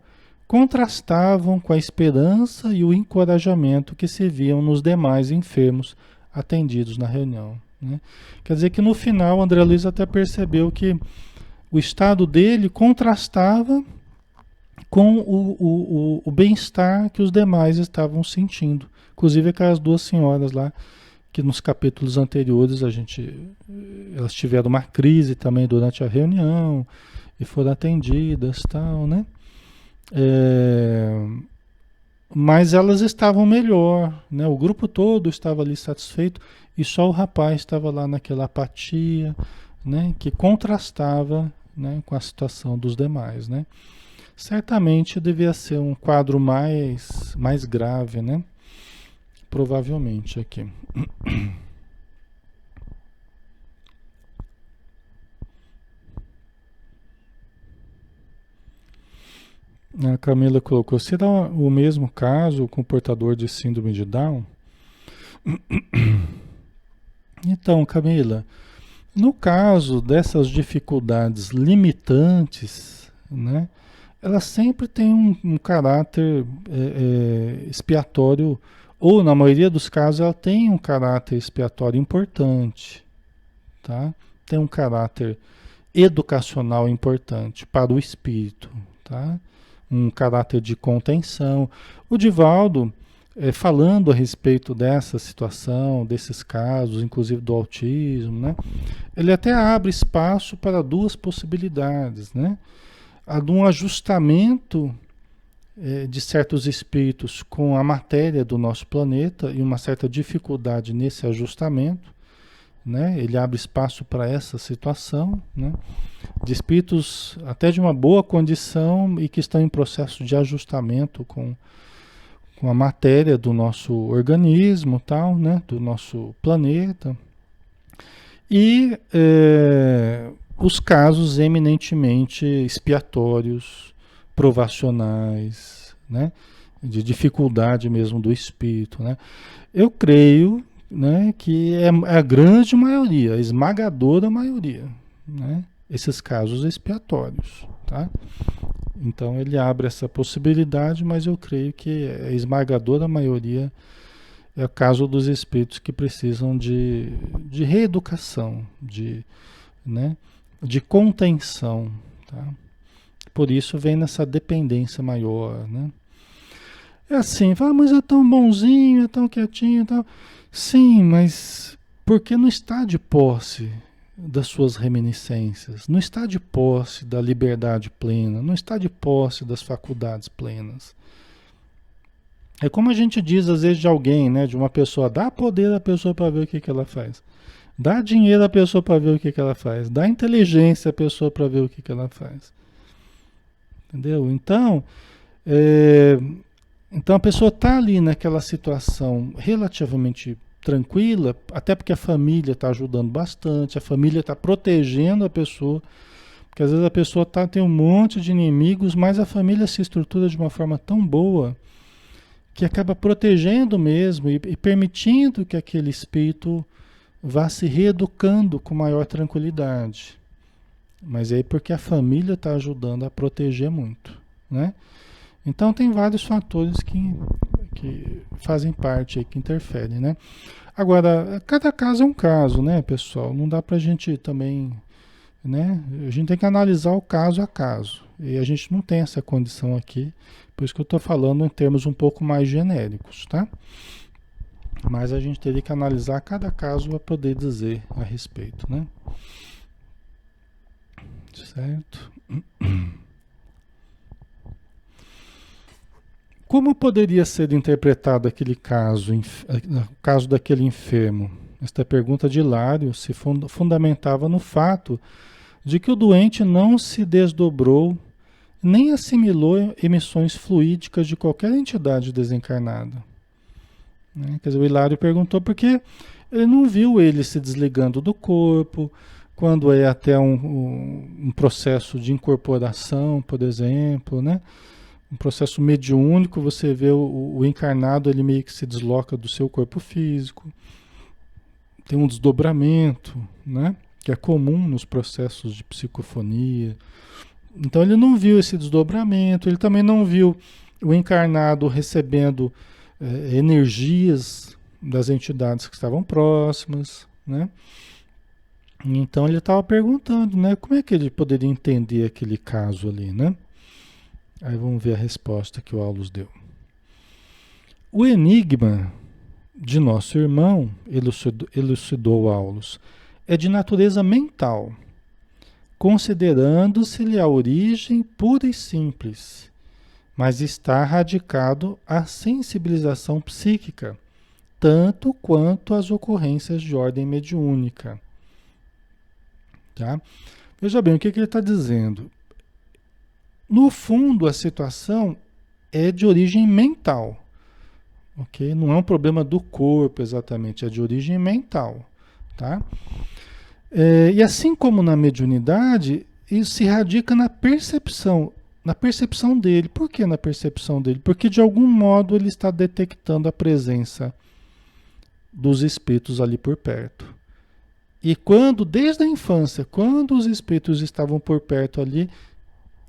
contrastavam com a esperança e o encorajamento que se viam nos demais enfermos atendidos na reunião, né? Quer dizer que no final André Luiz até percebeu que o estado dele contrastava com o bem-estar que os demais estavam sentindo. Inclusive aquelas duas senhoras lá, que nos capítulos anteriores elas tiveram uma crise também durante a reunião e foram atendidas, tal, né? Mas elas estavam melhor, né? O grupo todo estava ali satisfeito e só o rapaz estava lá naquela apatia, né? Que contrastava, né, com a situação dos demais, né? Certamente devia ser um quadro mais grave, né? Provavelmente aqui. A Camila colocou, será o mesmo caso com o portador de síndrome de Down? Então, Camila, no caso dessas dificuldades limitantes, né, elas sempre têm um caráter expiatório, ou na maioria dos casos ela tem um caráter expiatório importante, tá? Tem um caráter educacional importante para o espírito, tá? Um caráter de contenção. O Divaldo, falando a respeito dessa situação, desses casos, inclusive do autismo, né? Ele até abre espaço para duas possibilidades, né? A de um ajustamento de certos espíritos com a matéria do nosso planeta e uma certa dificuldade nesse ajustamento, né? Ele abre espaço para essa situação, né? De espíritos até de uma boa condição e que estão em processo de ajustamento com a matéria do nosso organismo, tal, né? Do nosso planeta. E os casos eminentemente expiatórios, provacionais, né? De dificuldade mesmo do espírito, né? Eu creio, né, que é a grande maioria, a esmagadora maioria, né? Esses casos expiatórios, tá? Então ele abre essa possibilidade, mas eu creio que a esmagadora maioria é o caso dos espíritos que precisam de reeducação, né, de contenção, tá? Por isso vem nessa dependência maior, né? É assim, fala, mas é tão bonzinho, é tão quietinho e tal. Sim, mas porque não está de posse das suas reminiscências, não está de posse da liberdade plena, não está de posse das faculdades plenas. É como a gente diz às vezes de alguém, né, de uma pessoa, dá poder à pessoa para ver o que ela faz. Dá dinheiro à pessoa para ver o que ela faz. Dá inteligência à pessoa para ver o que ela faz. Entendeu? É, então a pessoa está ali naquela situação relativamente tranquila, até porque a família está ajudando bastante, a família está protegendo a pessoa, porque às vezes a pessoa tem um monte de inimigos, mas a família se estrutura de uma forma tão boa que acaba protegendo mesmo e permitindo que aquele espírito vá se reeducando com maior tranquilidade. Mas aí porque a família está ajudando a proteger muito, né? Então tem vários fatores que fazem parte aí, que interferem, né? Agora, cada caso é um caso, né, pessoal? Não dá pra gente também, né? A gente tem que analisar o caso a caso. E a gente não tem essa condição aqui, por isso que eu estou falando em termos um pouco mais genéricos, tá? Mas a gente teria que analisar cada caso para poder dizer a respeito, né? Certo? Como poderia ser interpretado aquele caso, o caso daquele enfermo? Esta pergunta de Hilário se fundamentava no fato de que o doente não se desdobrou nem assimilou emissões fluídicas de qualquer entidade desencarnada. Né? Quer dizer, o Hilário perguntou porque ele não viu ele se desligando do corpo, quando é até um processo de incorporação, por exemplo, né? Um processo mediúnico, você vê o encarnado, ele meio que se desloca do seu corpo físico, tem um desdobramento, né? Que é comum nos processos de psicofonia. Então ele não viu esse desdobramento, ele também não viu o encarnado recebendo energias das entidades que estavam próximas, né? Então ele estava perguntando, né? Como é que ele poderia entender aquele caso ali, né? Aí vamos ver a resposta que o Aulus deu. O enigma de nosso irmão, elucidou Aulus, é de natureza mental, considerando-se-lhe a origem pura e simples, mas está radicado à sensibilização psíquica, tanto quanto às ocorrências de ordem mediúnica. Tá? Veja bem, o que ele está dizendo? No fundo, a situação é de origem mental. Okay? Não é um problema do corpo exatamente, é de origem mental. Tá? E assim como na mediunidade, isso se radica na percepção dele. Por que na percepção dele? Porque de algum modo ele está detectando a presença dos espíritos ali por perto. E desde a infância, quando os espíritos estavam por perto ali,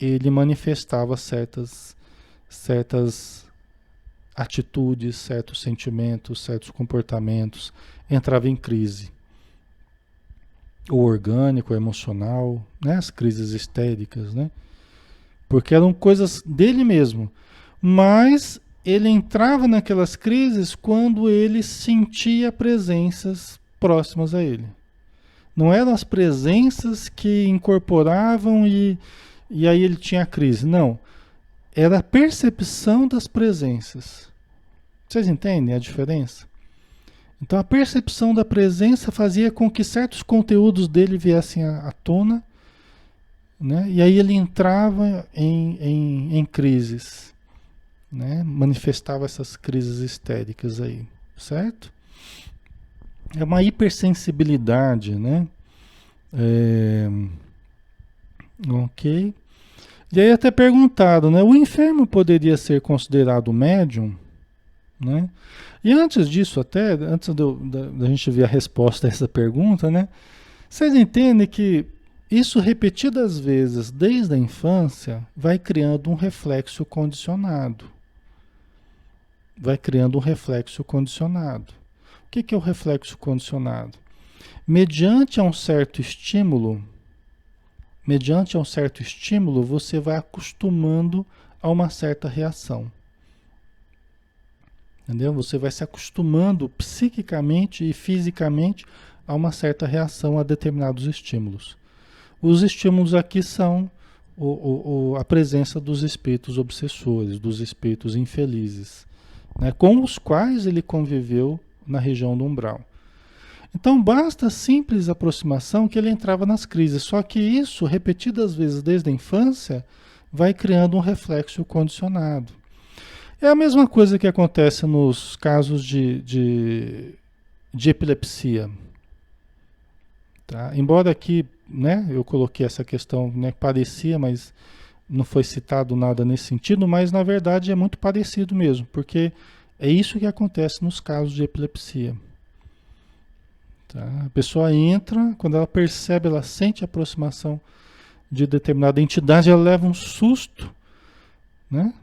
ele manifestava certas atitudes, certos sentimentos, certos comportamentos, entrava em crise. O orgânico, o emocional, né? As crises histéricas, né? Porque eram coisas dele mesmo. Mas ele entrava naquelas crises quando ele sentia presenças próximas a ele. Não eram as presenças que incorporavam e aí ele tinha a crise. Não. Era a percepção das presenças. Vocês entendem a diferença? Então a percepção da presença fazia com que certos conteúdos dele viessem à tona, né? E aí ele entrava em crises, né? Manifestava essas crises histéricas aí, certo? É uma hipersensibilidade, né? Ok. E aí até perguntado, né? O enfermo poderia ser considerado médium, né? E antes disso, antes da gente ver a resposta a essa pergunta, né? Vocês entendem que isso repetidas vezes desde a infância vai criando um reflexo condicionado. Vai criando um reflexo condicionado. O que é o reflexo condicionado? Mediante um certo estímulo, você vai acostumando a uma certa reação. Entendeu? Você vai se acostumando psiquicamente e fisicamente a uma certa reação a determinados estímulos. Os estímulos aqui são a presença dos espíritos obsessores, dos espíritos infelizes, né, com os quais ele conviveu na região do umbral. Então basta a simples aproximação que ele entrava nas crises. Só que isso, repetidas vezes desde a infância, vai criando um reflexo condicionado. É a mesma coisa que acontece nos casos de epilepsia. Tá? Embora aqui, né, eu coloquei essa questão, né, parecia, mas não foi citado nada nesse sentido, mas na verdade é muito parecido mesmo, porque é isso que acontece nos casos de epilepsia. Tá? A pessoa entra, quando ela percebe, ela sente a aproximação de determinada entidade, ela leva um susto, né?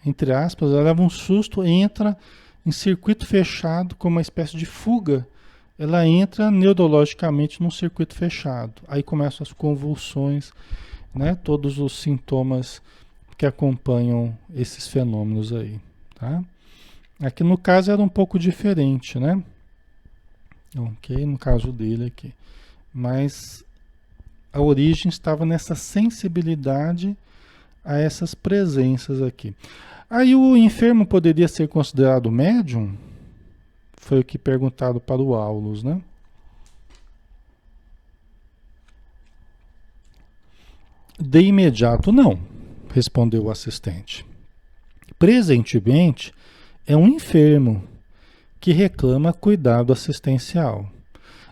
Entre aspas, ela leva um susto, entra em circuito fechado, como uma espécie de fuga. Ela entra neurologicamente num circuito fechado. Aí começam as convulsões, né? Todos os sintomas que acompanham esses fenômenos aí, tá? Aqui no caso era um pouco diferente, né? Ok, no caso dele aqui. Mas a origem estava nessa sensibilidade a essas presenças aqui. Aí o enfermo poderia ser considerado médium? Foi o que perguntado para o Aulus, né? De imediato, não, respondeu o assistente. Presentemente, é um enfermo que reclama cuidado assistencial.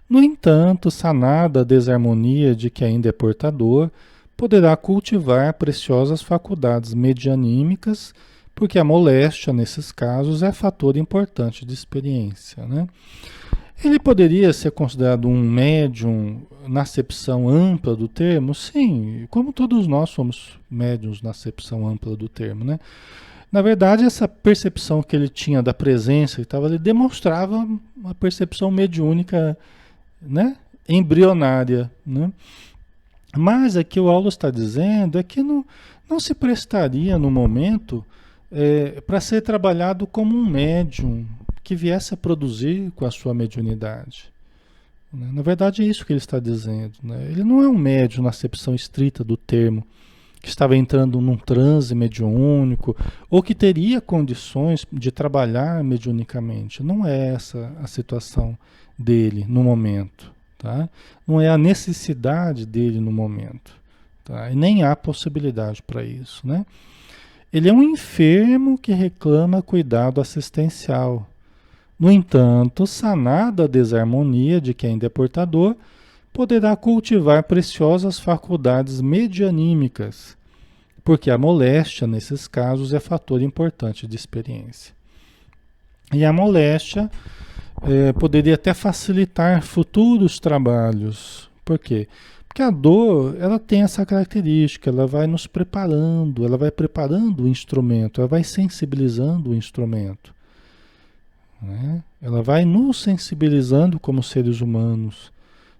No entanto, sanada a desarmonia de que ainda é portador, poderá cultivar preciosas faculdades medianímicas, porque a moléstia, nesses casos, é fator importante de experiência, né? Ele poderia ser considerado um médium na acepção ampla do termo? Sim, como todos nós somos médiums na acepção ampla do termo, né? Na verdade, essa percepção que ele tinha da presença que estava ali demonstrava uma percepção mediúnica, né? Embrionária, né? Mas aqui o Aulo está dizendo é que não se prestaria no momento para ser trabalhado como um médium que viesse a produzir com a sua mediunidade. Né? Na verdade é isso que ele está dizendo. Né? Ele não é um médium na acepção estrita do termo, que estava entrando num transe mediúnico, ou que teria condições de trabalhar mediunicamente. Não é essa a situação dele no momento. Tá? Não é a necessidade dele no momento. Tá? E nem há possibilidade para isso. Né? Ele é um enfermo que reclama cuidado assistencial. No entanto, sanada a desarmonia de quem ainda é portador, poderá cultivar preciosas faculdades medianímicas, porque a moléstia, nesses casos, é fator importante de experiência. E a moléstia poderia até facilitar futuros trabalhos. Por quê? Porque a dor, ela tem essa característica, ela vai nos preparando, ela vai preparando o instrumento, ela vai sensibilizando o instrumento. Né? Ela vai nos sensibilizando como seres humanos.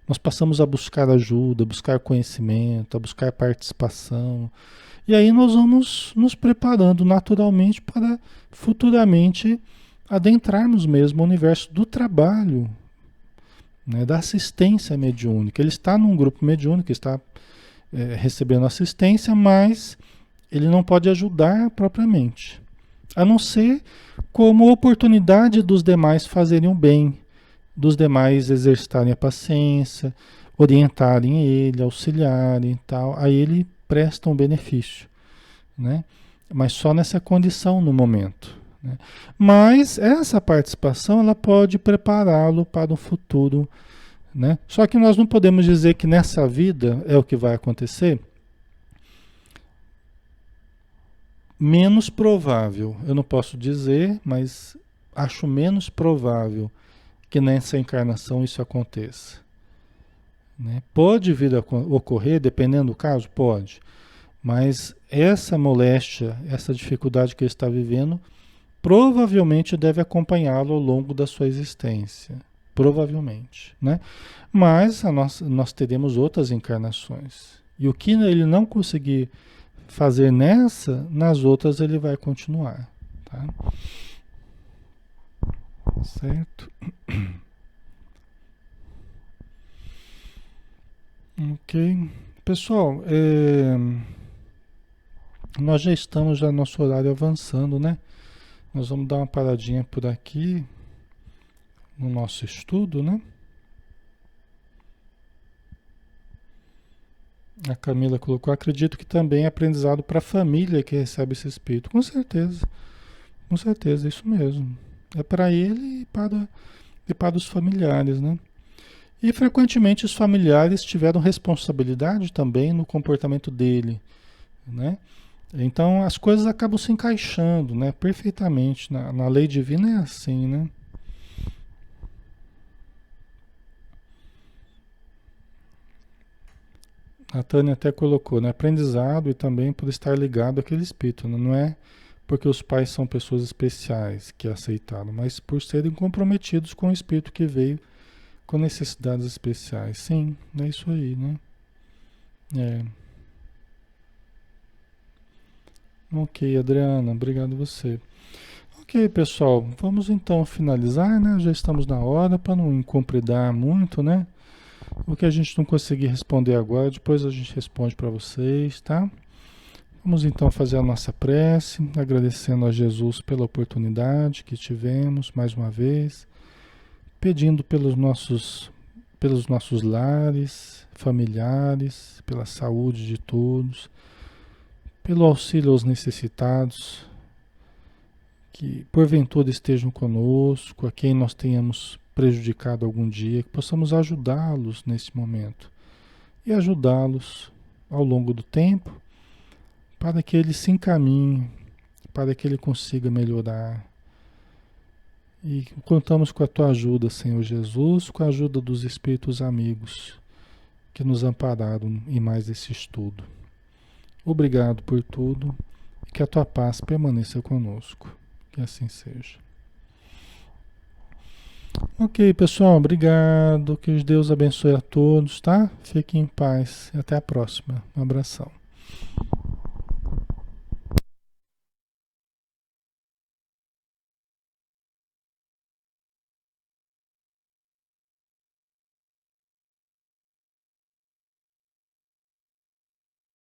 Nós passamos a buscar ajuda, a buscar conhecimento, a buscar participação. E aí nós vamos nos preparando naturalmente para futuramente adentrarmos mesmo o universo do trabalho, né, da assistência mediúnica. Ele está num grupo mediúnico, está recebendo assistência, mas ele não pode ajudar propriamente. A não ser como oportunidade dos demais fazerem o bem, dos demais exercitarem a paciência, orientarem ele, auxiliarem e tal. Aí ele presta um benefício, né? Mas só nessa condição no momento. Né? Mas essa participação ela pode prepará-lo para o futuro. Né? Só que nós não podemos dizer que nessa vida é o que vai acontecer. Menos provável, eu não posso dizer, mas acho menos provável que nessa encarnação isso aconteça. Né? Pode vir a ocorrer, dependendo do caso, pode. Mas essa moléstia, essa dificuldade que ele está vivendo, provavelmente deve acompanhá-lo ao longo da sua existência. Provavelmente. Né? Mas nós teremos outras encarnações. E o que ele não conseguir fazer nas outras ele vai continuar. Tá? Certo? Ok. Pessoal, nós já estamos já nosso horário avançando, né? Nós vamos dar uma paradinha por aqui no nosso estudo, né? A Camila colocou, acredito que também é aprendizado para a família que recebe esse espírito. Com certeza, isso mesmo. É para ele e para os familiares, né? E frequentemente os familiares tiveram responsabilidade também no comportamento dele, né? Então as coisas acabam se encaixando, né? Perfeitamente. Na lei divina é assim, né? A Tânia até colocou, né? Aprendizado e também por estar ligado àquele espírito, né? Não é porque os pais são pessoas especiais que aceitaram, mas por serem comprometidos com o espírito que veio com necessidades especiais. Sim, é isso aí, né? É. Ok, Adriana, obrigado você. Ok, pessoal, vamos então finalizar, né? Já estamos na hora para não incompridar muito, né? O que a gente não conseguir responder agora, depois a gente responde para vocês, tá? Vamos então fazer a nossa prece, agradecendo a Jesus pela oportunidade que tivemos mais uma vez, pedindo pelos nossos lares, familiares, pela saúde de todos, pelo auxílio aos necessitados, que porventura estejam conosco, a quem nós tenhamos prejudicado algum dia, que possamos ajudá-los nesse momento e ajudá-los ao longo do tempo para que ele se encaminhe, para que ele consiga melhorar. E contamos com a tua ajuda, Senhor Jesus, com a ajuda dos espíritos amigos que nos ampararam em mais esse estudo. Obrigado por tudo e que a tua paz permaneça conosco. Que assim seja. Ok, pessoal, obrigado. Que Deus abençoe a todos, tá? Fiquem em paz e até a próxima. Um abração.